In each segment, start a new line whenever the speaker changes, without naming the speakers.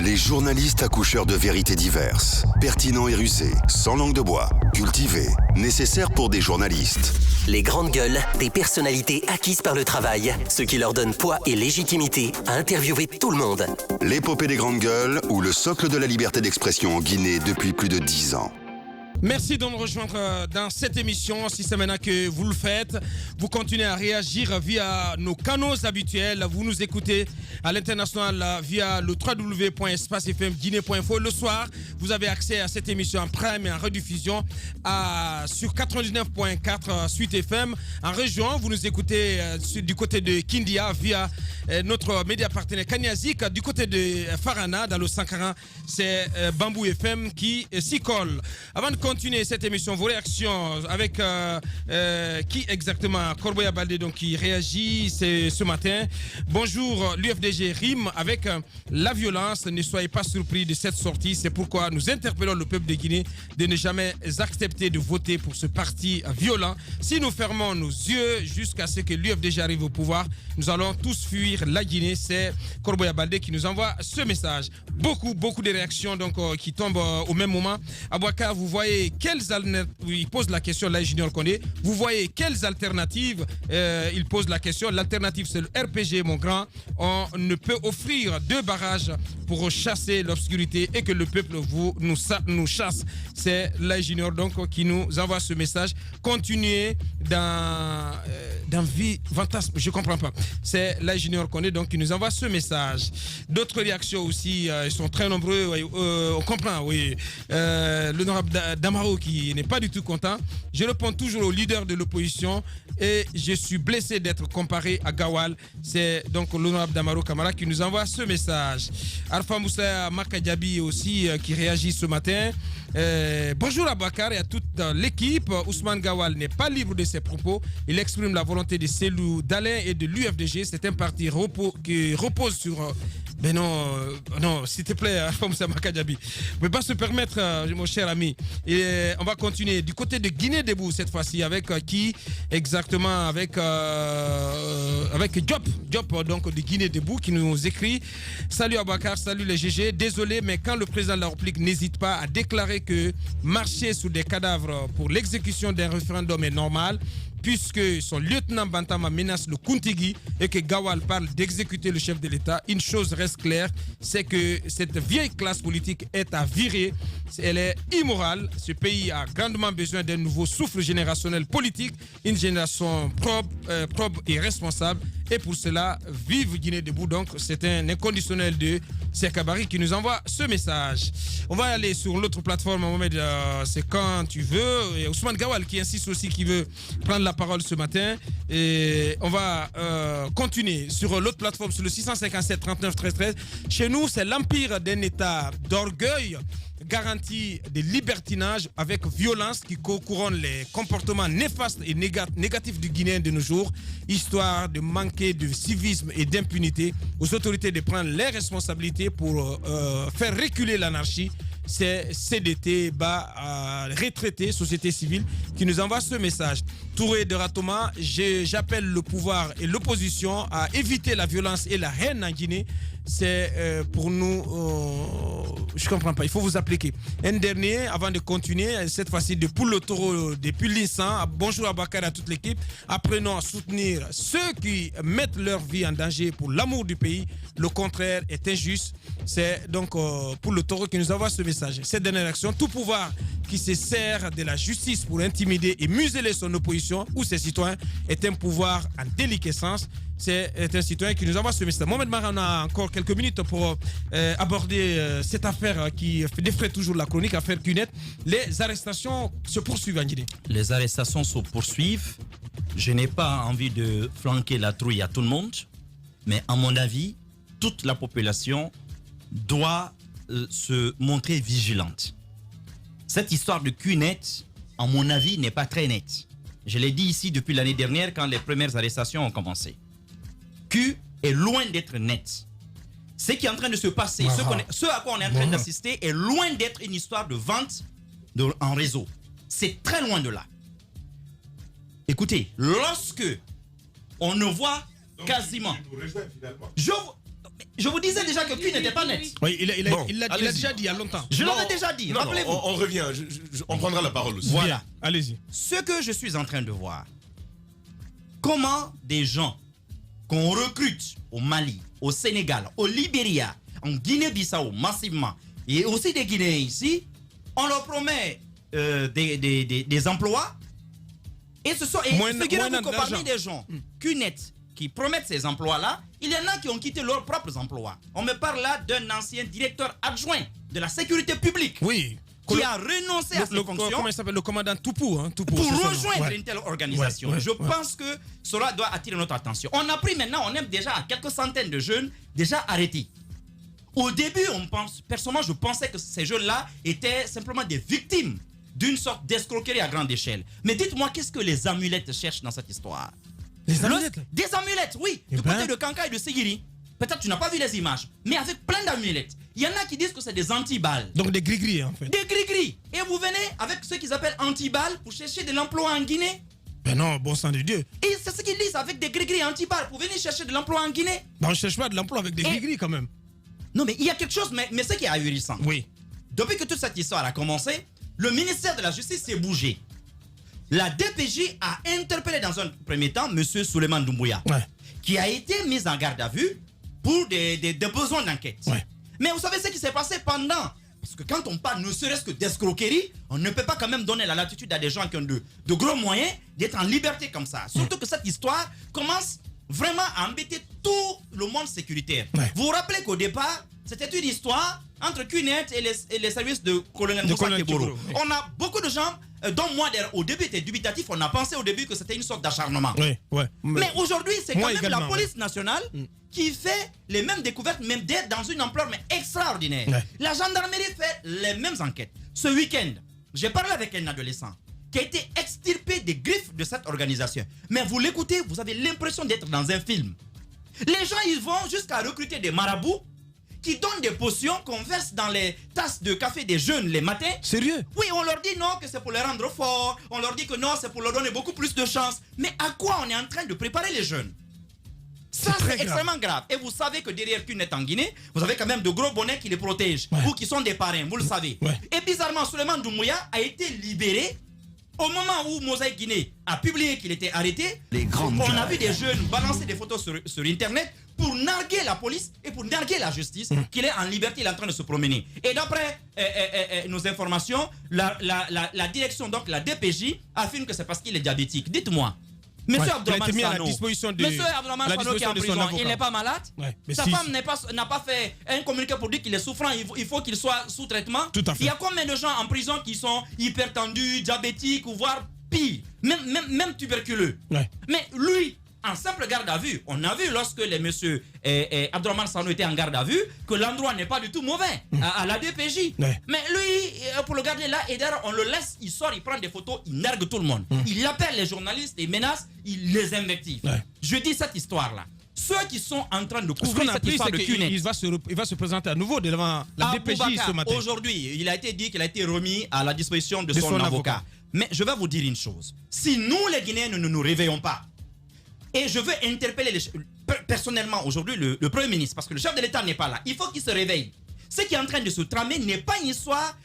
Les journalistes accoucheurs de vérités diverses, pertinents et rusés, sans langue de bois, cultivés, nécessaires pour des journalistes.
Les grandes gueules, des personnalités acquises par le travail, ce qui leur donne poids et légitimité à interviewer tout le monde.
L'épopée des grandes gueules ou le socle de la liberté d'expression en Guinée depuis plus de 10 ans.
Merci de nous rejoindre dans cette émission. Si c'est maintenant que vous le faites, vous continuez à réagir via nos canaux habituels. Vous nous écoutez à l'international via le www.espacefmguinée.info. Le soir, vous avez accès à cette émission en prime et en rediffusion sur 99.4 Suite FM. En région, vous nous écoutez du côté de Kindia via notre média partenaire Kanyazik. Du côté de Farana, dans le 140, c'est Bambou FM qui s'y colle. Avant de continuer cette émission, vos réactions avec qui exactement? Corboya Baldé donc qui réagit ce matin. Bonjour, l'UFDG rime avec la violence. Ne soyez pas surpris de cette sortie. C'est pourquoi nous interpellons le peuple de Guinée de ne jamais accepter de voter pour ce parti violent. Si nous fermons nos yeux jusqu'à ce que l'UFDG arrive au pouvoir, nous allons tous fuir la Guinée. C'est Corboya Baldé qui nous envoie ce message. Beaucoup de réactions donc qui tombent au même moment. Abouaka, vous voyez il pose la question là, Junior Kondé. Vous voyez quelles alternatives il pose la question. L'alternative, c'est le RPG, mon grand. On ne peut offrir 2 barrages pour chasser l'obscurité et que le peuple nous chasse. C'est là, Junior, donc, qui nous envoie ce message. Continuez dans vie fantasme. Je comprends pas. C'est là, Junior Kondé, donc, qui nous envoie ce message. D'autres réactions aussi, ils sont très nombreux. On comprend, oui. L'honorable Damaro qui n'est pas du tout content. Je réponds toujours au leader de l'opposition et je suis blessé d'être comparé à Gawal. C'est donc l'honorable Damaro Kamara qui nous envoie ce message. Alpha Moussa Makadjabi aussi qui réagit ce matin. Bonjour à Bakar et à toute l'équipe. Ousmane Gawal n'est pas libre de ses propos. Il exprime la volonté de Selou, d'Alain et de l'UFDG. C'est un parti qui repose sur... Mais non, s'il te plaît, Alpha Makadjabi. Vous ne pouvez pas se permettre, mon cher ami. Et on va continuer du côté de Guinée Debout cette fois-ci. Avec qui exactement? Avec Diop donc de Guinée Debout qui nous écrit: salut Abakar, salut les GG. Désolé, mais quand le président de la République n'hésite pas à déclarer que marcher sous des cadavres pour l'exécution d'un référendum est normal, puisque son lieutenant Bantama menace le Kuntigi et que Gawal parle d'exécuter le chef de l'État, une chose reste claire, c'est que cette vieille classe politique est à virer. Elle est immorale. Ce pays a grandement besoin d'un nouveau souffle générationnel politique, une génération propre et responsable. Et pour cela, vive Guinée Debout. Donc, c'est un inconditionnel de Sekabari qui nous envoie ce message. On va aller sur l'autre plateforme, Mohamed, c'est quand tu veux. Et Ousmane Gawal qui insiste aussi, qui veut prendre la parole ce matin. Et on va continuer sur l'autre plateforme, sur le 657 39 13 13. Chez nous, c'est l'empire d'un état d'orgueil garantie de libertinage avec violence qui couronne les comportements néfastes et négatifs du Guinéen de nos jours, histoire de manquer de civisme et d'impunité, aux autorités de prendre les responsabilités pour faire reculer l'anarchie. C'est CDT, retraité, société civile, qui nous envoie ce message. Touré de Ratoma, j'appelle le pouvoir et l'opposition à éviter la violence et la haine en Guinée. C'est pour nous, je comprends pas, il faut vous appliquer. Un dernier, avant de continuer, cette fois-ci de Poule le Taureau, depuis l'Insan. Bonjour à Bakar et à toute l'équipe. Apprenons à soutenir ceux qui mettent leur vie en danger pour l'amour du pays. Le contraire est injuste. C'est donc Poule le Taureau qui nous envoie ce message. Cette dernière action, tout pouvoir qui se sert de la justice pour intimider et museler son opposition ou ses citoyens est un pouvoir en déliquescence. C'est un citoyen qui nous envoie ce message. Mohamed Maran a encore quelques minutes pour aborder cette affaire qui défraie toujours la chronique, affaire Cunette. Les arrestations se poursuivent en Guinée.
Les arrestations se poursuivent. Je n'ai pas envie de flanquer la trouille à tout le monde, mais à mon avis, toute la population doit se montrer vigilante. Cette histoire de Cunette, à mon avis, n'est pas très nette. Je l'ai dit ici depuis l'année dernière quand les premières arrestations ont commencé. Q est loin d'être net. Ce qui est en train de se passer, ce à quoi on est en train d'assister est loin d'être une histoire de vente en réseau. C'est très loin de là. Écoutez, lorsque on ne voit quasiment... Je vous disais déjà que Q n'était pas net.
Oui, il
Bon,
l'a
allez-y.
déjà dit il y a longtemps.
Je
Non,
l'avais déjà dit,
non,
rappelez-vous.
on revient, on prendra la parole aussi.
Voilà.
Bien, allez-y.
Ce que je suis en train de voir, comment des gens qu'on recrute au Mali, au Sénégal, au Libéria, en Guinée-Bissau massivement, et aussi des Guinéens ici, on leur promet des emplois. Et ce sont, et
Moins
figurez-vous que
d'argent.
parmi des gens QNet qui promettent ces emplois-là, il y en a qui ont quitté leurs propres emplois. On me parle là d'un ancien directeur adjoint de la sécurité publique
Oui.
qui a renoncé à ses fonctions
Comment il s'appelle? Le commandant Toupou. Hein, Toupou,
pour
c'est son nom.
rejoindre
Ouais.
une telle organisation.
Ouais,
Je pense que cela doit attirer notre attention. On a pris maintenant, on est déjà à quelques centaines de jeunes déjà arrêtés. Au début, personnellement, je pensais que ces jeunes-là étaient simplement des victimes d'une sorte d'escroquerie à grande échelle. Mais dites-moi, qu'est-ce que les amulettes cherchent dans cette histoire?
Les amulettes?
Des amulettes, oui.
Eh
Du
ben.
côté de Kanka et de Sigiri. Peut-être tu n'as pas vu les images, mais avec plein d'amulettes. Il y en a qui disent que c'est des anti-balles.
Donc des gris-gris en fait.
Des gris-gris. Et vous venez avec ce qu'ils appellent anti-balles pour chercher de l'emploi en Guinée.
Ben non, bon sang de Dieu.
Et c'est ce qu'ils disent avec des gris-gris anti-balles pour venir chercher de l'emploi en Guinée.
Ben, on ne cherche pas de l'emploi avec des gris-gris quand même.
Non, mais il y a quelque chose, mais ce qui est ahurissant.
Oui.
Depuis que toute cette histoire a commencé, le ministère de la Justice s'est bougé. La DPJ a interpellé dans un premier temps M. Souleymane Doumbouya,
Ouais.
qui a été mis en garde à vue pour des besoins d'enquête.
Ouais.
Mais vous savez ce qui s'est passé pendant? Parce que quand on parle ne serait-ce que d'escroquerie, on ne peut pas quand même donner la latitude à des gens qui ont de gros moyens d'être en liberté comme ça. Surtout que cette histoire commence vraiment à embêter tout le monde sécuritaire.
Ouais.
Vous vous rappelez qu'au départ, c'était une histoire entre QNet et les services de colonel Moussa
colonel
Keboro.
Keboro, oui.
On a beaucoup de gens, dont moi d'ailleurs, au début était dubitatif, on a pensé au début que c'était une sorte d'acharnement.
Oui, ouais.
Mais aujourd'hui, c'est quand
Moi
même
également,
la police nationale qui fait les mêmes découvertes, même d'être dans une ampleur mais extraordinaire.
Ouais.
La gendarmerie fait les mêmes enquêtes. Ce week-end, j'ai parlé avec un adolescent qui a été extirpé des griffes de cette organisation. Mais vous l'écoutez, vous avez l'impression d'être dans un film. Les gens, ils vont jusqu'à recruter des marabouts qui donnent des potions qu'on verse dans les tasses de café des jeunes les matins.
Sérieux?
Oui, on leur dit non, que c'est pour les rendre forts. On leur dit que non, c'est pour leur donner beaucoup plus de chance. Mais à quoi on est en train de préparer les jeunes? Ça,
très
c'est
grave.
extrêmement grave. Et vous savez que derrière QNet en Guinée, vous avez quand même de gros bonnets qui les protègent.
Ouais.
Ou qui sont des parrains, vous le savez.
Ouais.
Et bizarrement, Souleymane Doumbouya a été libéré au moment où Mosaïque Guinée a publié qu'il était arrêté. On a vu des jeunes balancer des photos sur Internet pour narguer la police et pour narguer la justice, qu'il est en liberté, il est en train de se promener. Et d'après nos informations, la direction, donc la DPJ, affirme que c'est parce qu'il est diabétique. Dites-moi, Monsieur
Ouais,
Abdourahmane
il a été mis à la
Sano,
disposition de-
Monsieur Abdourahmane
la
Sano qui est en
disposition de son
prison, il
avocat.
n'est pas malade?
Ouais, mais
Sa
si-
femme n'a pas fait un communiqué pour dire qu'il est souffrant, il faut qu'il soit sous traitement.
Tout à fait.
Il y a combien de gens en prison qui sont hypertendus, diabétiques ou voire pire, même tuberculeux?
Ouais.
Mais lui, en simple garde à vue, on a vu lorsque les messieurs Abdourahmane Sano étaient en garde à vue que l'endroit n'est pas du tout mauvais à la DPJ.
Ouais.
Mais lui, pour le garder là, et d'ailleurs, on le laisse, il sort, il prend des photos, il nargue tout le monde. Il appelle les journalistes, il menace, il les invective.
Ouais.
Je dis cette histoire-là. Ceux qui sont en train de
Ce qu'on
couvrir
a
cette
appris,
histoire
c'est
de
qu'il
QNet,
il va se présenter à nouveau devant la DPJ
Aboubacar,
ce matin.
aujourd'hui, il a été dit qu'il a été remis à la disposition de
De
son
son
avocat.
avocat.
Mais je vais vous dire une chose. Si nous, les Guinéens, ne nous réveillons pas, et je veux interpeller personnellement aujourd'hui le Premier ministre, parce que le chef de l'État n'est pas là, il faut qu'il se réveille. Ce qui est en train de se tramer n'est pas une histoire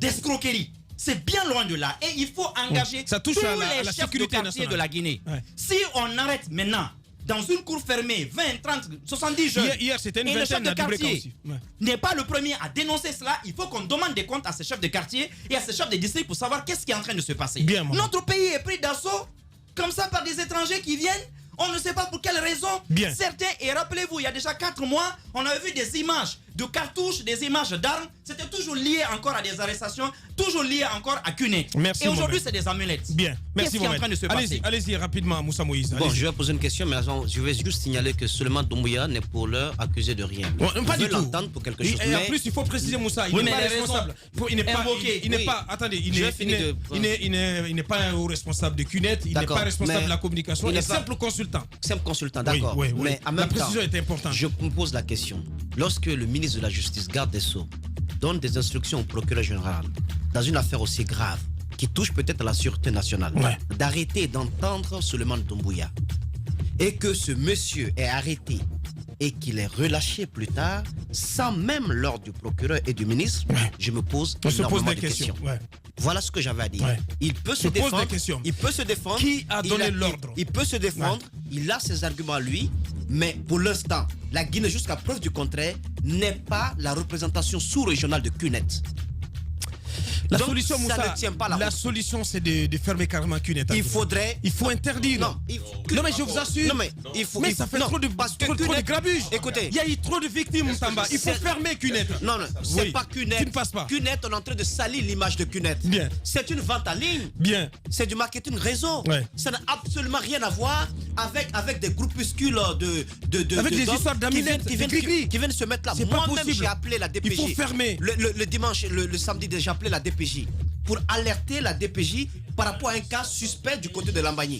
d'escroquerie. C'est bien loin de là. Et il faut engager
Ça touche
tous
à la
les chefs de
sécurité
quartier
nationale.
de la Guinée.
Ouais.
Si on arrête maintenant, dans une cour fermée, 20, 30, 70 jeunes,
Hier, c'était une
et le chef
vingtaine
de
à Dubreka
quartier
aussi. Ouais.
n'est pas le premier à dénoncer cela, il faut qu'on demande des comptes à ces chefs de quartier et à ces chefs de district pour savoir qu'est-ce qui est en train de se passer.
Bien, maman.
Notre pays est pris d'assaut comme ça par des étrangers qui viennent. On ne sait pas pour quelle raison.
Bien.
Certains, et rappelez-vous, il y a déjà 4 mois, on avait vu des images de cartouches, des images d'armes. C'était toujours lié encore à des arrestations, toujours lié encore à QNet.
Merci,
et aujourd'hui,
Mohamed.
c'est des amulettes.
Bien, merci
Qu'est-ce qui est en
Mohamed.
train de se
Allez-y,
passer?
allez-y rapidement, Moussa Moïse.
Bon,
allez-y.
je vais poser une question, mais je vais juste signaler que Souleymane Doumbouya n'est pour l'heure accusé de rien.
Bon,
On
pas
veut
du tout.
l'entendre pour quelque
Et-
chose.
Et en
mais
plus, il faut préciser Moussa, il
Oui,
n'est
mais
pas
les raisons
responsable. Il n'est pas,
invoquées,
il n'est
oui.
pas, attendez, il
Je
n'est-
vais finir de-
il n'est pas un responsable de QNet, il n'est
D'accord,
pas responsable
mais
de la communication,
il
il est
n'est pas-
simple consultant.
simple consultant, d'accord.
Oui, oui, oui.
Mais en
La
même temps,
précision est importante.
je me pose la question. Lorsque le ministre de la Justice, garde des Sceaux, donne des instructions au procureur général dans une affaire aussi grave qui touche peut-être à la sûreté nationale,
Ouais.
d'arrêter d'entendre Souleymane Doumbouya et que ce monsieur est arrêté et qu'il est relâché plus tard, sans même l'ordre du procureur et du ministre, je me pose énormément de questions. Voilà ce que j'avais à dire. Il peut se défendre. Il peut se défendre.
Qui a donné l'ordre?
Il peut se défendre. Il a ses arguments à lui. Mais pour l'instant, la Guinée, jusqu'à preuve du contraire, n'est pas la représentation sous-régionale de CUNET.
La
Donc,
solution, Moussa,
ça ne tient pas la
solution, c'est de fermer carrément CUNET.
Il faudrait.
Il faut interdire.
Non,
mais je vous assure.
Non, mais il faut.
Mais ça fait trop de grabuge.
Écoutez,
il y a eu trop de victimes, Samba. Il faut fermer CUNET.
Non, c'est pas CUNET.
Tu ne passes pas.
CUNET, on est en train de salir l'image de CUNET.
Bien.
C'est une vente en ligne.
Bien.
C'est du marketing réseau. Ça n'a absolument rien à voir avec des groupuscules
avec des histoires d'amulettes
qui viennent se mettre là. Moi-même, j'ai appelé la DPJ.
Il faut fermer.
Le dimanche, le samedi, j'ai appelé la DPJ pour alerter la DPJ par rapport à un cas suspect du côté de Lambagny.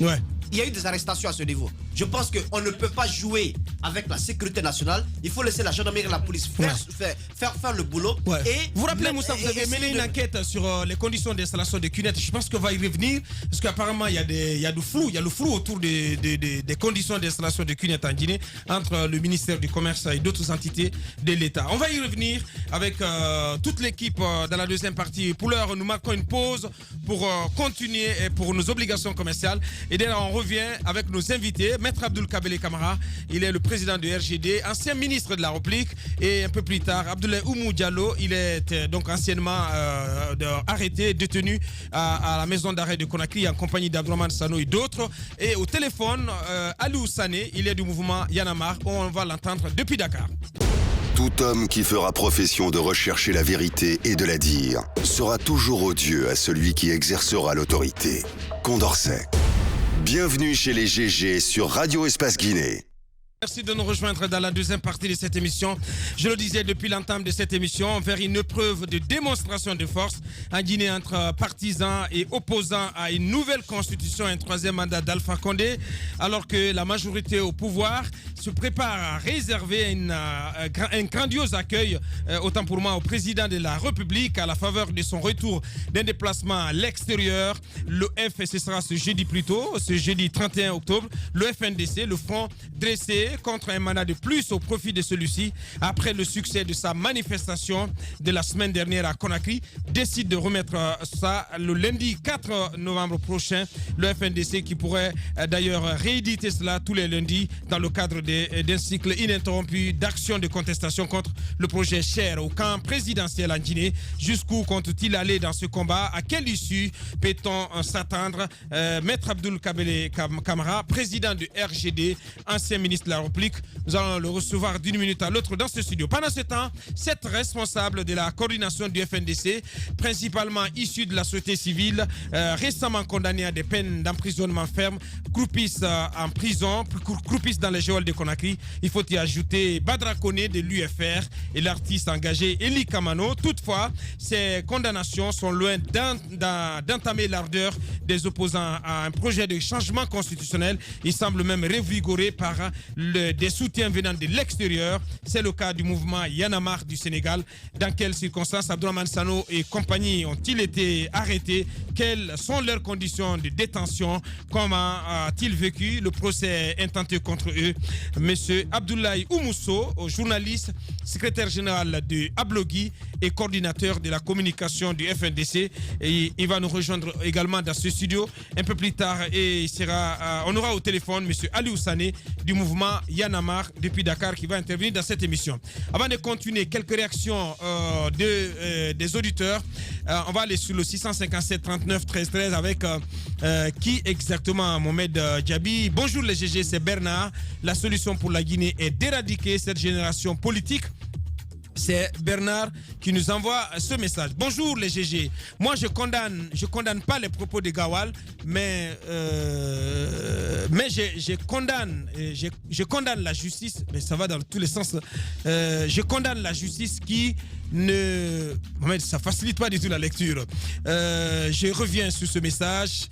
Il y a eu des arrestations à ce niveau. Je pense qu'on ne peut pas jouer avec la sécurité nationale. Il faut laisser la gendarmerie et la police faire le boulot. Et
vous vous rappelez, Moussa, vous avez mené une enquête sur les conditions d'installation de CUNET. Je pense qu'on va y revenir parce qu'apparemment, il y a du flou. Il y a le flou autour des conditions d'installation de CUNET en Guinée entre le ministère du Commerce et d'autres entités de l'État. On va y revenir avec toute l'équipe dans la deuxième partie. Pour l'heure, nous marquons une pause pour continuer pour nos obligations commerciales. Et d'ailleurs, on revient avec nos invités. Maître Abdoul Kabele Kamara, il est le président du RGD, ancien ministre de la République, et un peu plus tard, Abdoulaye Oumou Diallo, il est donc anciennement arrêté, détenu à la maison d'arrêt de Conakry en compagnie d'Abdourahmane Sano et d'autres. Et au téléphone, Aliou Sané, il est du mouvement Yanamar, on va l'entendre depuis Dakar.
Tout homme qui fera profession de rechercher la vérité et de la dire sera toujours odieux à celui qui exercera l'autorité. Condorcet. Bienvenue chez les GG sur Radio Espace Guinée.
Merci de nous rejoindre dans la deuxième partie de cette émission. Je le disais depuis l'entame de cette émission, vers une preuve de démonstration de force en Guinée entre partisans et opposants à une nouvelle constitution, un troisième mandat d'Alpha Condé, alors que la majorité au pouvoir se prépare à réserver un grandiose accueil, autant pour moi, au président de la République à la faveur de son retour d'un déplacement à l'extérieur. Le F, et ce sera ce jeudi plus tôt, ce jeudi 31 octobre, le FNDC, le front dressé contre un mandat de plus au profit de celui-ci, après le succès de sa manifestation de la semaine dernière à Conakry, décide de remettre ça le lundi 4 novembre prochain. Le FNDC qui pourrait d'ailleurs rééditer cela tous les lundis dans le cadre d'un cycle ininterrompu d'actions de contestation contre le projet cher au camp présidentiel en Guinée. Jusqu'où compte-t-il aller dans ce combat? À quelle issue peut-on s'attendre? Maître Abdoul Kabele Kamara, président du RGD, ancien ministre de la République, nous allons le recevoir d'une minute à l'autre dans ce studio. Pendant ce temps, 7 responsables de la coordination du FNDC, principalement issus de la société civile, récemment condamnés à des peines d'emprisonnement ferme, croupissent en prison, croupissent dans les geôles de Conakry. Il faut y ajouter Badra Koné de l'UFR et l'artiste engagé Eli Kamano. Toutefois, ces condamnations sont loin d'entamer l'ardeur des opposants à un projet de changement constitutionnel. Il semble même revigoré par des soutiens venant de l'extérieur. C'est le cas du mouvement Yanamar du Sénégal. Dans quelles circonstances Abdourahmane Sano et compagnie ont-ils été arrêtés? Quelles sont leurs conditions de détention? Comment a-t-il vécu le procès intenté contre eux? Monsieur Abdoulaye Oumousso, journaliste, secrétaire général de Ablogui et coordinateur de la communication du FNDC. Et il va nous rejoindre également dans ce studio un peu plus tard et on aura au téléphone monsieur Aliou Sané du mouvement Yanamar depuis Dakar qui va intervenir dans cette émission. Avant de continuer, quelques réactions des auditeurs. On va aller sur le 657 39 13 13 avec qui exactement? Mohamed Djabi. Bonjour les GG, c'est Bernard. La solution pour la Guinée est d'éradiquer cette génération politique. C'est Bernard qui nous envoie ce message. Bonjour les GG. Moi je condamne pas les propos de Gawal, mais je condamne la justice, mais ça va dans tous les sens. Je condamne la justice qui ça facilite pas du tout la lecture. Je reviens sur ce message.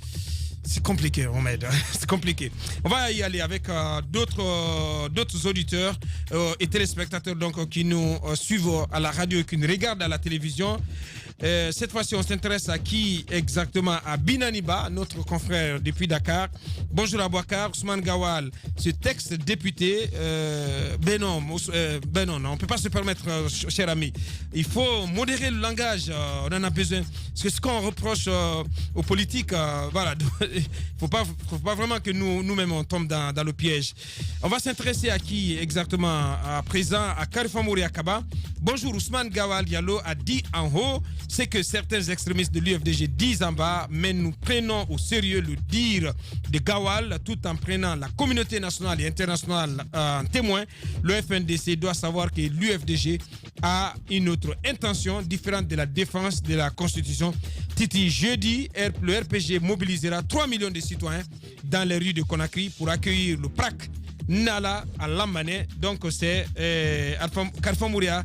C'est compliqué, Ahmed. C'est compliqué. On va y aller avec d'autres auditeurs et téléspectateurs donc, qui nous suivent à la radio et qui nous regardent à la télévision. Cette fois-ci, on s'intéresse à qui exactement? À Binaniba, notre confrère depuis Dakar. Bonjour Abouakar, Ousmane Gawal, ce texte député, non, on ne peut pas se permettre, cher ami. Il faut modérer le langage, on en a besoin. Parce que ce qu'on reproche aux politiques, voilà, il ne faut pas vraiment que nous-mêmes on tombe dans le piège. On va s'intéresser à qui exactement à présent? À Karifa Mouriakaba. Bonjour, Ousmane Gawal Diallo a dit en haut ce que certains extrémistes de l'UFDG disent en bas, mais nous prenons au sérieux le dire de Gawal tout en prenant la communauté nationale et internationale en témoin. Le FNDC doit savoir que l'UFDG a une autre intention différente de la défense de la Constitution. Titi, jeudi, le RPG mobilisera 3 millions de citoyens dans les rues de Conakry pour accueillir le PRAC Nala à Lambané. Donc c'est Karifa Mouria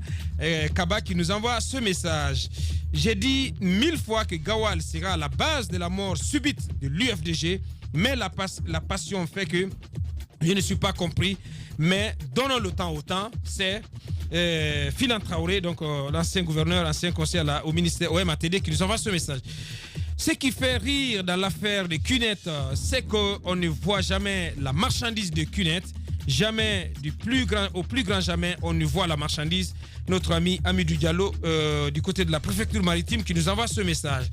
Kaba qui nous envoie ce message. J'ai dit 1000 fois que Gawal sera à la base de la mort subite de l'UFDG, mais la passion fait que je ne suis pas compris. Mais donnons le temps au temps. C'est Filan Traoré, donc l'ancien gouverneur, ancien conseiller au ministère au MATD, qui nous envoie ce message. Ce qui fait rire dans l'affaire de Kunet, c'est qu'on ne voit jamais la marchandise de Kunet. Jamais, au plus grand jamais, on ne voit la marchandise. Notre ami Amidou Diallo, du côté de la préfecture maritime, qui nous envoie ce message.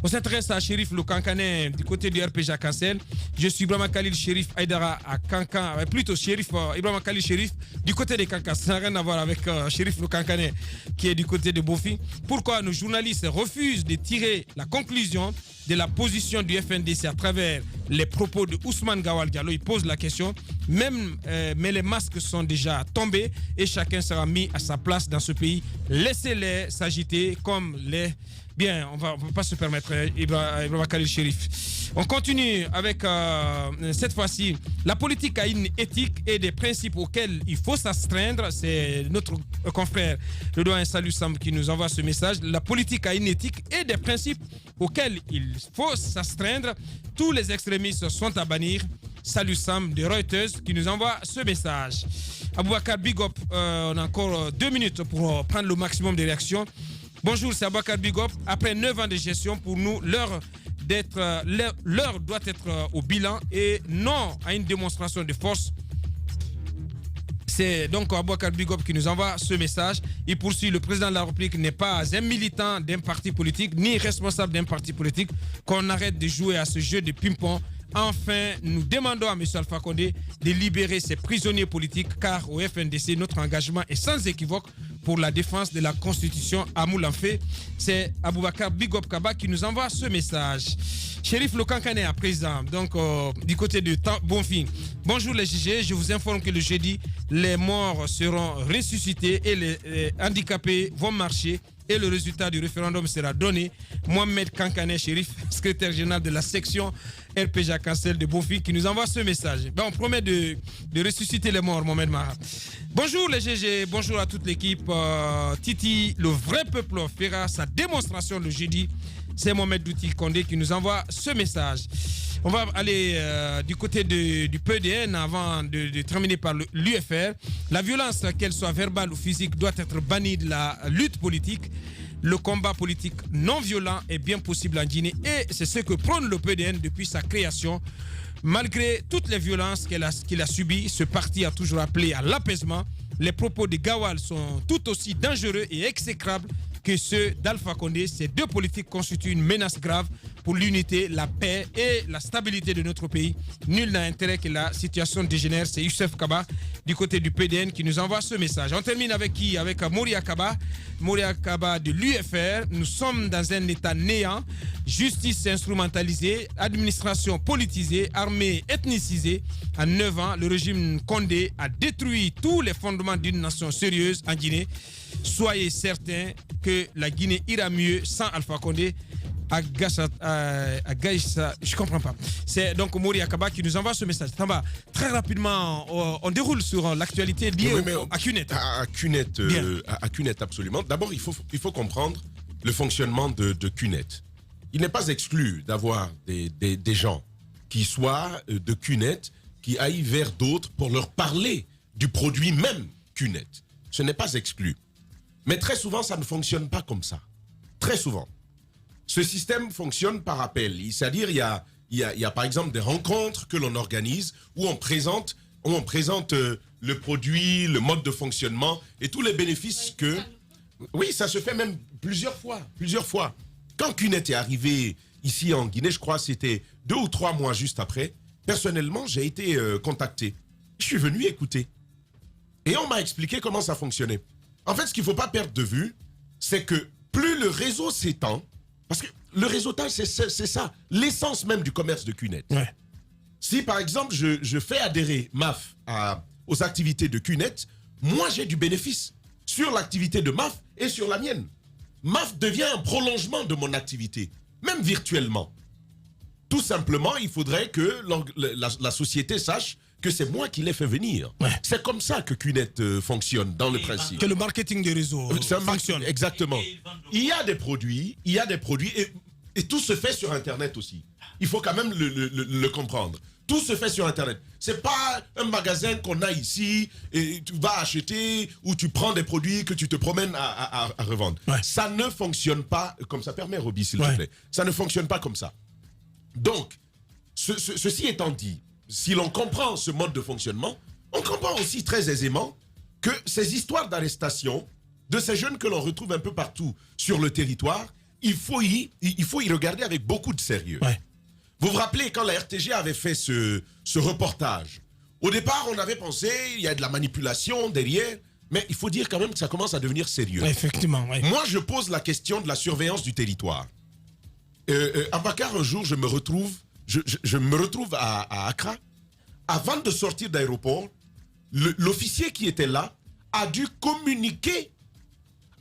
On s'intéresse à Chérif Lokankané, du côté du RPG à Cancel. Je suis Ibrahima Khalil Chérif Aïdara à Kankan, plutôt Chérif Ibrahima Khalil Chérif du côté de Kankan. Ça n'a rien à voir avec Chérif Lokankané, qui est du côté de Bofi. Pourquoi nos journalistes refusent de tirer la conclusion de la position du FNDC à travers les propos de Ousmane Gawal Diallo? Il pose la question. Mais les masques sont déjà tombés et chacun sera mis à sa place dans ce pays. Laissez-les s'agiter comme les... Bien, on ne peut pas se permettre, Ibrahima Khalil Chérif. On continue avec, cette fois-ci, la politique a une éthique et des principes auxquels il faut s'astreindre. C'est notre confrère, le doyen Salou Sam, qui nous envoie ce message. La politique a une éthique et des principes auxquels il faut s'astreindre. Tous les extrémistes sont à bannir. Salut Sam de Reuters qui nous envoie ce message. Abouakar Bigop, on a encore 2 minutes pour prendre le maximum de réactions. Bonjour, c'est Abouakar Bigop. Après 9 ans de gestion, pour nous, l'heure doit être au bilan et non à une démonstration de force. C'est donc Abouakar Bigop qui nous envoie ce message. Il poursuit: le président de la République n'est pas un militant d'un parti politique, ni responsable d'un parti politique. Qu'on arrête de jouer à ce jeu de ping-pong. Enfin, nous demandons à M. Alpha Condé de libérer ses prisonniers politiques, car au FNDC, notre engagement est sans équivoque pour la défense de la Constitution à Moulanfé. C'est Aboubakar Bigop Kaba qui nous envoie ce message. Chérif Lokankané à présent, donc du côté de Bonfim. Bonjour les GG, je vous informe que le jeudi, les morts seront ressuscités et les handicapés vont marcher. Et le résultat du référendum sera donné. Mohamed Kankané, Chérif, secrétaire général de la section RPG Cancel de Bonfim, qui nous envoie ce message. Ben, on promet de ressusciter les morts, Mohamed Maha. Bonjour les GG, bonjour à toute l'équipe. Titi, le vrai peuple fera sa démonstration le jeudi. C'est Mohamed Douti Kondé qui nous envoie ce message. On va aller du côté du PDN avant de terminer par l'UFR. La violence, qu'elle soit verbale ou physique, doit être bannie de la lutte politique. Le combat politique non violent est bien possible en Guinée et c'est ce que prône le PDN depuis sa création. Malgré toutes les violences qu'il a subies, ce parti a toujours appelé à l'apaisement. Les propos de Gawal sont tout aussi dangereux et exécrables que ceux d'Alpha Condé. Ces deux politiques constituent une menace grave pour l'unité, la paix et la stabilité de notre pays. Nul n'a intérêt que la situation dégénère. C'est Youssef Kaba du côté du PDN qui nous envoie ce message. On termine avec qui? Avec Mouria Kaba de l'UFR. Nous sommes dans un état néant. Justice instrumentalisée, administration politisée, armée ethnicisée. En 9 ans, le régime Condé a détruit tous les fondements d'une nation sérieuse en Guinée. Soyez certains que la Guinée ira mieux sans Alpha Condé. Je comprends pas. C'est donc Mouria Kaba qui nous envoie ce message. Tamba, très rapidement, on déroule sur l'actualité liée à Kunet.
À Kunet, absolument. D'abord, il faut comprendre le fonctionnement de Kunet. Il n'est pas exclu d'avoir des gens qui soient de Kunet, qui aillent vers d'autres pour leur parler du produit même Kunet. Ce n'est pas exclu. Mais très souvent, ça ne fonctionne pas comme ça. très souvent. Ce système fonctionne par appel. C'est-à-dire, il y a par exemple des rencontres que l'on organise où on présente le produit, le mode de fonctionnement et tous les bénéfices que... Oui, ça se fait même plusieurs fois. Quand QNET est arrivé ici en Guinée, je crois que c'était 2 ou 3 mois juste après, personnellement, j'ai été contacté. Je suis venu écouter. Et on m'a expliqué comment ça fonctionnait. En fait, ce qu'il ne faut pas perdre de vue, c'est que plus le réseau s'étend, parce que le réseautage, c'est ça, l'essence même du commerce de QNET. Ouais. Si, par exemple, je fais adhérer MAF aux activités de QNET, moi, j'ai du bénéfice sur l'activité de MAF et sur la mienne. MAF devient un prolongement de mon activité, même virtuellement. Tout simplement, il faudrait que la société sache que c'est moi qui l'ai fait venir. Ouais. C'est comme ça que QNET fonctionne dans le principe.
Que le marketing des réseaux fonctionne.
Exactement. Il y a des produits et tout se fait sur Internet aussi. Il faut quand même le comprendre. Tout se fait sur Internet. C'est pas un magasin qu'on a ici et tu vas acheter ou tu prends des produits que tu te promènes à revendre. Ouais. Ça ne fonctionne pas comme ça. Permets, Roby, s'il te plaît. Ça ne fonctionne pas comme ça. Donc, ceci étant dit, si l'on comprend ce mode de fonctionnement, on comprend aussi très aisément que ces histoires d'arrestation de ces jeunes que l'on retrouve un peu partout sur le territoire, il faut y regarder avec beaucoup de sérieux. Ouais. Vous vous rappelez quand la RTG avait fait ce reportage, au départ on avait pensé il y a de la manipulation derrière, mais il faut dire quand même que ça commence à devenir sérieux. Ouais,
effectivement. Ouais.
Moi je pose la question de la surveillance du territoire. À Bakar, un jour je me retrouve à Accra. Avant de sortir d'aéroport, l'officier qui était là a dû communiquer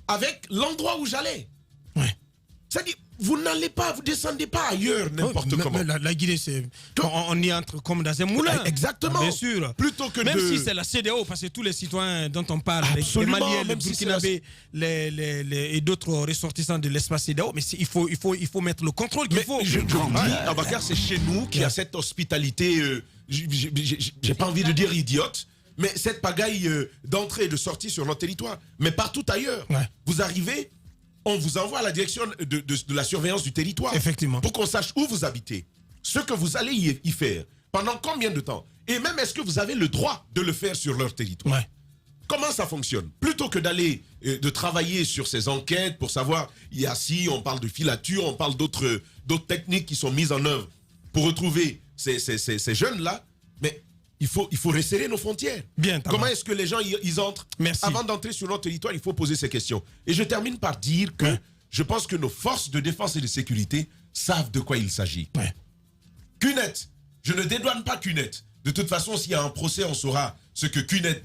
avec l'endroit où j'allais. Ouais. C'est-à-dire, vous descendez pas ailleurs n'importe comment.
La Guinée, on y entre comme dans un moulin.
Exactement.
Bien sûr.
Plutôt que
même si c'est la CEDEAO, parce que tous les citoyens dont on parle, les Maliens, les Burkinabés, et d'autres ressortissants de l'espace CEDEAO, mais il faut mettre le contrôle qu'il faut.
Je dis, Abakar, c'est chez nous qu'il y a cette hospitalité, j'ai pas envie de dire idiote, mais cette pagaille d'entrée et de sortie sur notre territoire. Mais partout ailleurs, vous arrivez, on vous envoie à la direction de la surveillance du territoire.
Effectivement.
Pour qu'on sache où vous habitez, ce que vous allez y faire, pendant combien de temps. Et même, est-ce que vous avez le droit de le faire sur leur territoire? Ouais. Comment ça fonctionne? Plutôt que d'aller, de travailler sur ces enquêtes pour savoir, on parle de filature, on parle d'autres techniques qui sont mises en œuvre pour retrouver ces jeunes-là, mais il faut resserrer nos frontières.
Bien,
comment est-ce que les gens ils entrent?
Merci.
Avant d'entrer sur notre territoire, il faut poser ces questions. Et je termine par dire que je pense que nos forces de défense et de sécurité savent de quoi il s'agit. Ouais. QNET, je ne dédouane pas QNET. De toute façon, s'il y a un procès, on saura ce que QNET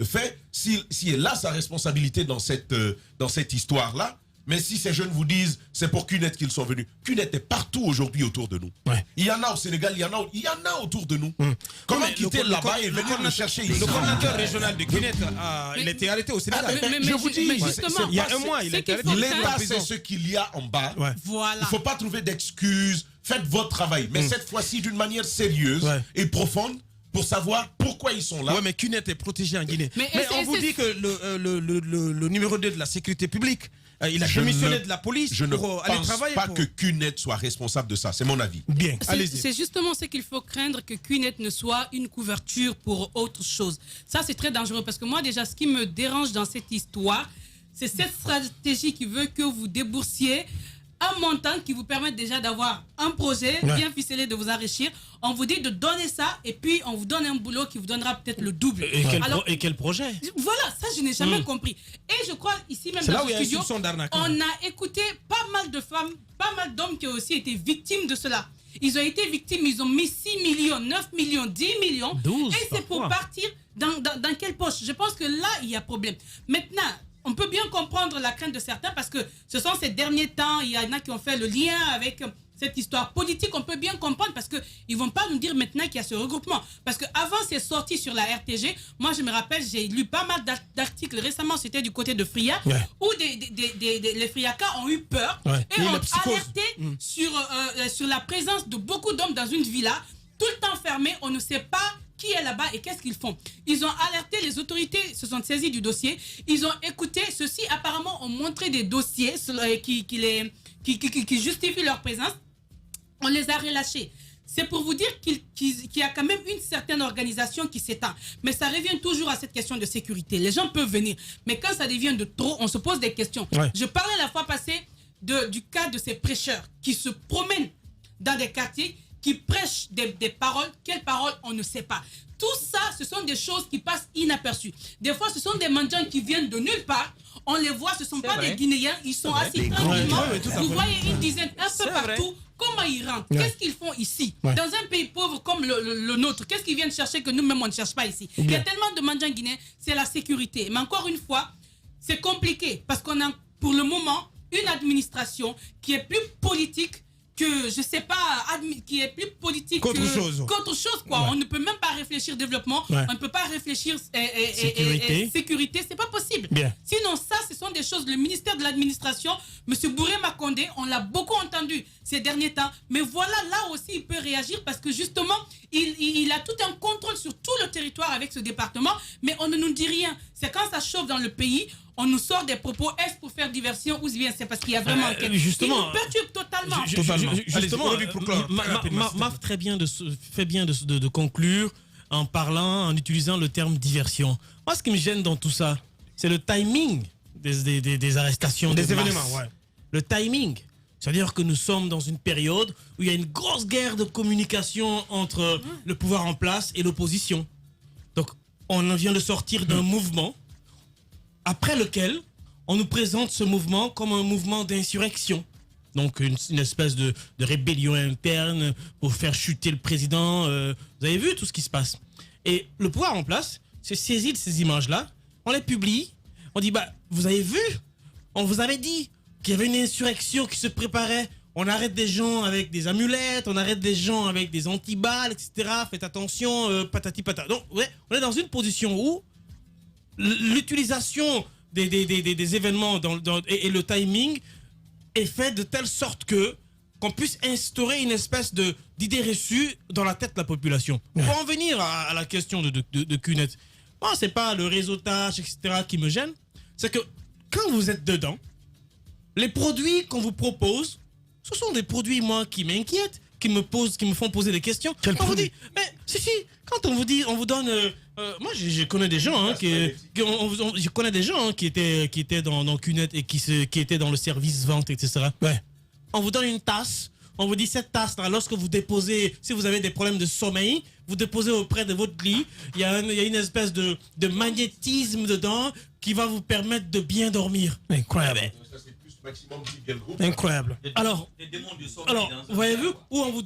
fait. Si elle a sa responsabilité dans cette histoire-là. Mais si ces jeunes vous disent c'est pour QNET qu'ils sont venus, QNET est partout aujourd'hui autour de nous. Ouais. Il y en a au Sénégal, il y en a autour de nous. Comment quitter là-bas et venir le chercher ici?
Le coordinateur régional de QNET il a été arrêté au Sénégal.
Je vous dis,
il y a un mois, il a été arrêté.
L'État, c'est ce qu'il y a en bas. Ouais. Voilà. Il ne faut pas trouver d'excuses. Faites votre travail. Mais cette fois-ci, d'une manière sérieuse et profonde, pour savoir pourquoi ils sont là.
Oui, mais QNET est protégé en Guinée. Mais on vous dit que le numéro 2 de la sécurité publique, il a démissionné de la police pour aller travailler.
Je ne pense pas que QNET soit responsable de ça. C'est mon avis.
Bien, allez-y.
C'est justement ce qu'il faut craindre, que QNET ne soit une couverture pour autre chose. Ça, c'est très dangereux parce que moi, déjà, ce qui me dérange dans cette histoire, c'est cette stratégie qui veut que vous déboursiez un montant qui vous permet déjà d'avoir un projet bien ficelé, de vous enrichir. On vous dit de donner ça et puis on vous donne un boulot qui vous donnera peut-être le double.
Et quel projet?
Voilà, ça je n'ai jamais compris. Et je crois ici même dans le studio, on a écouté pas mal de femmes, pas mal d'hommes qui ont aussi été victimes de cela. Ils ont été victimes, ils ont mis 6 millions, 9 millions, 10 millions.
12,
et c'est pour partir dans quelle poche? Je pense que là, il y a problème. Maintenant, on peut bien comprendre la crainte de certains parce que ce sont ces derniers temps, il y en a qui ont fait le lien avec cette histoire politique. On peut bien comprendre parce qu'ils ne vont pas nous dire maintenant qu'il y a ce regroupement. Parce qu'avant, c'est sorti sur la RTG. Moi, je me rappelle, j'ai lu pas mal d'articles récemment, c'était du côté de Fria, où les Friakas ont eu peur et ont alerté sur la présence de beaucoup d'hommes dans une villa, tout le temps fermée. On ne sait pas qui est là-bas et qu'est-ce qu'ils font. Ils ont alerté, les autorités se sont saisies du dossier. Ils ont écouté, ceux-ci apparemment ont montré des dossiers qui justifient leur présence. On les a relâchés. C'est pour vous dire qu'il y a quand même une certaine organisation qui s'étend. Mais ça revient toujours à cette question de sécurité. Les gens peuvent venir. Mais quand ça devient de trop, on se pose des questions. Ouais. Je parlais la fois passée du cas de ces prêcheurs qui se promènent dans des quartiers, qui prêchent des paroles. Quelles paroles, on ne sait pas. Tout ça, ce sont des choses qui passent inaperçues. Des fois, ce sont des mendiants qui viennent de nulle part. On les voit, ce ne sont pas des Guinéens. Ils sont assis tranquillement. Vous voyez une dizaine, un peu partout. Comment ils rentrent? Qu'est-ce qu'ils font ici? Dans un pays pauvre comme le nôtre, qu'est-ce qu'ils viennent chercher que nous-mêmes, on ne cherche pas ici? Il y a tellement de mendiants guinéens, c'est la sécurité. Mais encore une fois, c'est compliqué parce qu'on a pour le moment une administration qui est plus politique que, je sais pas, qui est plus politique qu'autre chose, quoi. On ne peut même pas réfléchir développement, on ne peut pas réfléchir sécurité, c'est pas possible. Sinon ça, ce sont des choses, le ministère de l'administration, M. Bouré Makonde, on l'a beaucoup entendu ces derniers temps, mais voilà, là aussi il peut réagir parce que justement, il a tout un contrôle sur tout le territoire avec ce département, mais on ne nous dit rien. C'est quand ça chauffe dans le pays, on nous sort des propos, est-ce pour faire diversion ou bien c'est parce qu'il y a vraiment
justement,
il nous perturbe totalement.
Justement, Maf fait bien de conclure en parlant, en utilisant le terme diversion. Moi, ce qui me gêne dans tout ça, c'est le timing des arrestations, des événements. Ouais. Le timing. C'est-à-dire que nous sommes dans une période où il y a une grosse guerre de communication entre le pouvoir en place et l'opposition. Donc, on vient de sortir d'un mouvement après lequel on nous présente ce mouvement comme un mouvement d'insurrection. Donc une espèce de rébellion interne pour faire chuter le président. Vous avez vu tout ce qui se passe. Et le pouvoir en place se saisit de ces images-là, on les publie, on dit, vous avez vu, on vous avait dit qu'il y avait une insurrection qui se préparait. On arrête des gens avec des amulettes, on arrête des gens avec des antiballes, etc. Faites attention, patati patata. Donc, ouais, on est dans une position où l'utilisation des événements et le timing est fait de telle sorte qu'on puisse instaurer une espèce d'idée reçue dans la tête de la population. Pour en venir à la question de CUNET, moi, c'est pas le réseautage, etc. qui me gêne. C'est que quand vous êtes dedans, les produits qu'on vous propose, ce sont des produits, moi, qui m'inquiètent, qui me font poser des questions. On vous dit, mais si, quand on vous donne... moi, je connais des gens, je connais des gens qui étaient dans CUNET et qui étaient dans le service vente, etc. Ouais. On vous donne une tasse, on vous dit cette tasse-là, lorsque vous déposez, si vous avez des problèmes de sommeil, vous déposez auprès de votre lit, il y a une espèce de magnétisme dedans qui va vous permettre de bien dormir. Incroyable. Incroyable. Alors, vous avez vu où on vous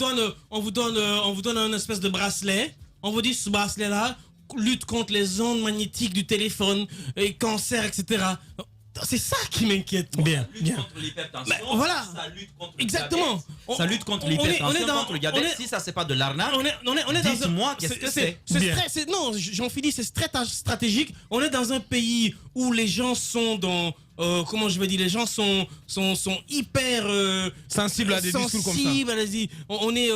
donne un espèce de bracelet. On vous dit ce bracelet-là lutte contre les ondes magnétiques du téléphone, et cancer, etc. C'est ça qui m'inquiète. Bien.
Contre l'hypertension,
voilà.
Ça lutte contre
exactement.
Le diabète. Ça lutte contre l'hypertension, contre le diabète. Si ça, c'est pas de l'arnaque, dites-moi qu'est-ce que c'est.
Non, j'en finis, c'est stratégique. On est dans un pays où les gens sont dans... comment je vais dire, les gens sont hyper
sensibles à des discours comme ça.
On est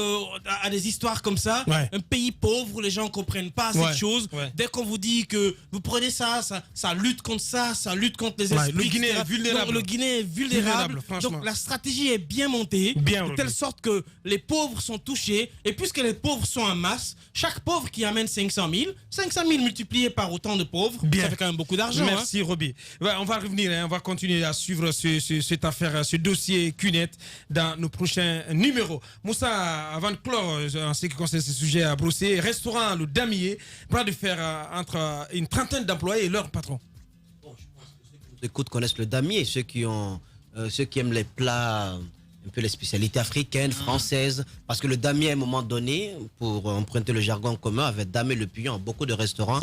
à des histoires comme ça. Ouais. Un pays pauvre où les gens ne comprennent pas cette chose. Ouais. Dès qu'on vous dit que vous prenez ça lutte contre ça lutte contre les esprits.
Le Guinée est vulnérable.
Donc, le Guinée est vulnérable. Donc la stratégie est bien montée, de telle sorte que les pauvres sont touchés. Et puisque les pauvres sont en masse, chaque pauvre qui amène 500 000 multipliés par autant de pauvres, ça fait quand même beaucoup d'argent.
Merci Roby. On va revenir, on va continuer à suivre cette affaire, ce dossier CUNET dans nos prochains numéros. Moussa, avant de clore en ce qui concerne ce sujet à brosser, restaurant Le Damier, bras de fer entre une trentaine d'employés et leur patron.
Bon, je pense que ceux qui nous écoutent connaissent Le Damier, ceux qui aiment les plats, un peu les spécialités africaines, françaises, parce que Le Damier, à un moment donné, pour emprunter le jargon commun, avait damé le pion à beaucoup de restaurants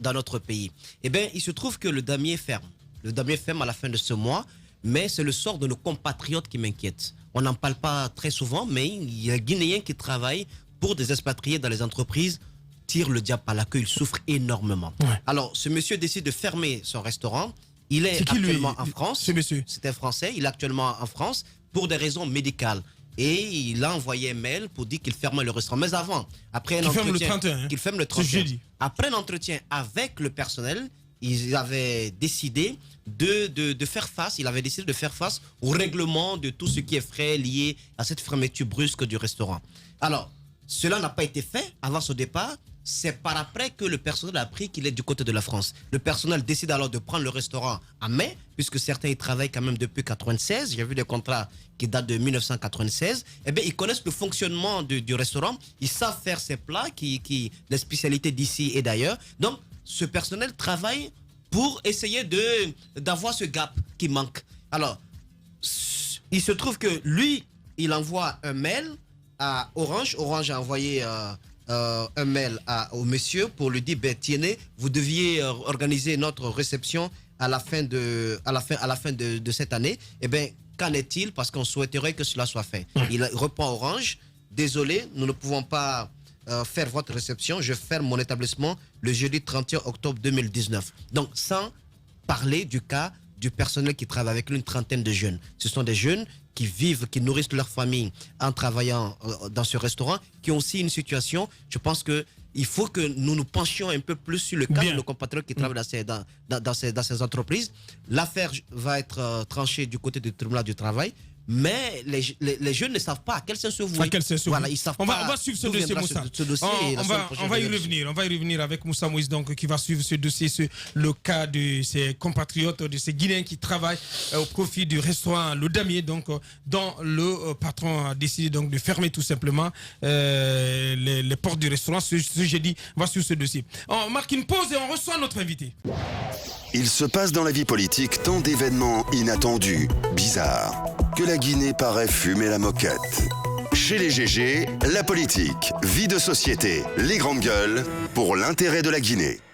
dans notre pays. Eh bien, il se trouve que Le Damier ferme. Le Damier ferme à la fin de ce mois, mais c'est le sort de nos compatriotes qui m'inquiète. On n'en parle pas très souvent, mais il y a des Guinéens qui travaillent pour des expatriés dans les entreprises, tirent le diable par la queue, ils souffrent énormément. Ouais. Alors, ce monsieur décide de fermer son restaurant. Il est actuellement en France.
Ce monsieur,
c'est un Français, il est actuellement en France pour des raisons médicales. et il a envoyé un mail pour dire qu'il ferme le restaurant. Mais avant, après un
qu'il
entretien...
ferme le 31.
Qu'il ferme le 31. Après un entretien avec le personnel, ils avaient décidé de faire face, il avait décidé de faire face au règlement de tout ce qui est frais lié à cette fermeture brusque du restaurant. Alors, cela n'a pas été fait avant son départ. C'est par après que le personnel a appris qu'il est du côté de la France. Le personnel décide alors de prendre le restaurant en mai, puisque certains y travaillent quand même depuis 1996. J'ai vu des contrats qui datent de 1996. Eh bien, ils connaissent le fonctionnement du restaurant. Ils savent faire ces plats, les spécialités d'ici et d'ailleurs. Donc, ce personnel travaille pour essayer d'avoir ce gap qui manque. Alors, il se trouve que lui, il envoie un mail à Orange. Orange a envoyé un mail au monsieur pour lui dire, tienez, vous deviez organiser notre réception à la fin de cette année. Eh bien, qu'en est-il? Parce qu'on souhaiterait que cela soit fait. Il répond à Orange, désolé, nous ne pouvons pas faire votre réception, je ferme mon établissement le jeudi 31 octobre 2019. Donc, sans parler du cas du personnel qui travaille avec une trentaine de jeunes. Ce sont des jeunes qui vivent, qui nourrissent leur famille en travaillant dans ce restaurant, qui ont aussi une situation. Je pense qu'il faut que nous nous penchions un peu plus sur le cas de nos compatriotes qui travaillent dans ces entreprises. L'affaire va être tranchée du côté du tribunal du travail. Mais les jeunes ne savent pas à quel sens se vouer. Voilà, ils savent
on va suivre ce dossier, Moussa. On va y revenir avec Moussa Moïse, donc, qui va suivre ce dossier, le cas de ses compatriotes, de ces Guinéens qui travaillent au profit du restaurant Le Damier, donc, dont le patron a décidé donc, de fermer tout simplement les portes du restaurant ce jeudi. On va suivre ce dossier. On marque une pause et on reçoit notre invité.
Il se passe dans la vie politique tant d'événements inattendus, bizarres, que la Guinée paraît fumer la moquette. Chez les GG, la politique, vie de société, les grandes gueules, pour l'intérêt de la Guinée.